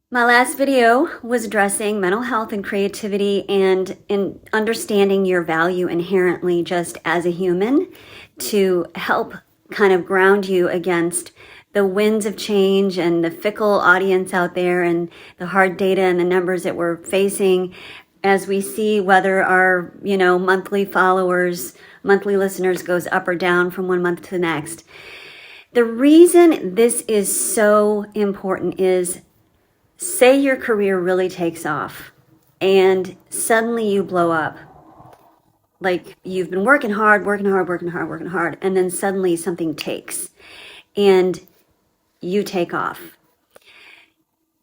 My last video was addressing mental health and creativity and in understanding your value inherently just as a human to help kind of ground you against the winds of change and the fickle audience out there and the hard data and the numbers that we're facing as we see whether our, monthly followers, monthly listeners goes up or down from one month to the next. The reason this is so important is, say your career really takes off and suddenly you blow up. Like you've been working hard, and then suddenly something takes and you take off.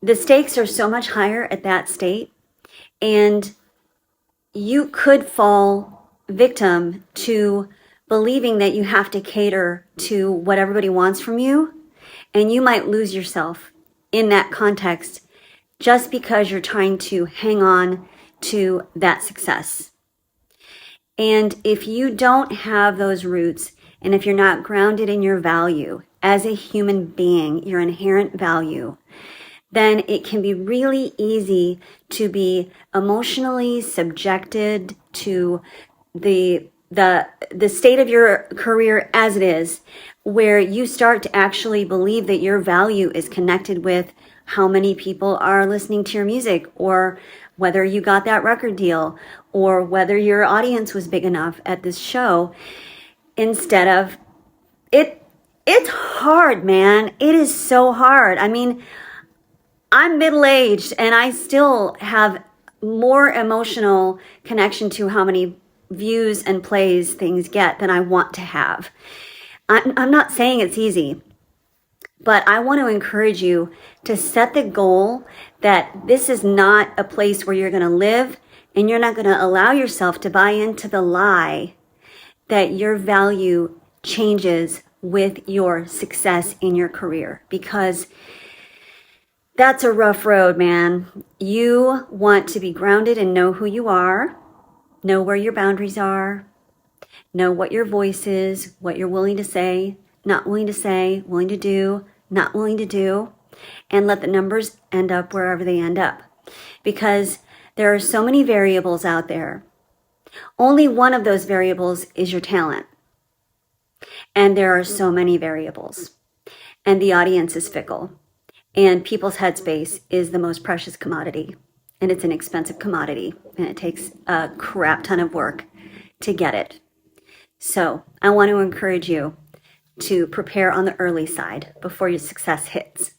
The stakes are so much higher at that state, and you could fall victim to believing that you have to cater to what everybody wants from you, and you might lose yourself in that context just because you're trying to hang on to that success. And if you don't have those roots, and if you're not grounded in your value as a human being, your inherent value, then it can be really easy to be emotionally subjected to the state of your career as it is, where you start to actually believe that your value is connected with how many people are listening to your music, or whether you got that record deal, or whether your audience was big enough at this show, instead of it. It's hard, man. It is so hard. I mean, I'm middle-aged and I still have more emotional connection to how many views and plays things get than I want to have. I'm not saying it's easy, but I want to encourage you to set the goal that this is not a place where you're going to live, and you're not going to allow yourself to buy into the lie that your value changes with your success in your career, because that's a rough road, man. You want to be grounded and know who you are, know where your boundaries are, know what your voice is, what you're willing to say, not willing to say, willing to do, not willing to do, and let the numbers end up wherever they end up. Because there are so many variables out there. Only one of those variables is your talent. And there are so many variables. And the audience is fickle. And people's headspace is the most precious commodity. And it's an expensive commodity. And it takes a crap ton of work to get it. So I want to encourage you to prepare on the early side before your success hits.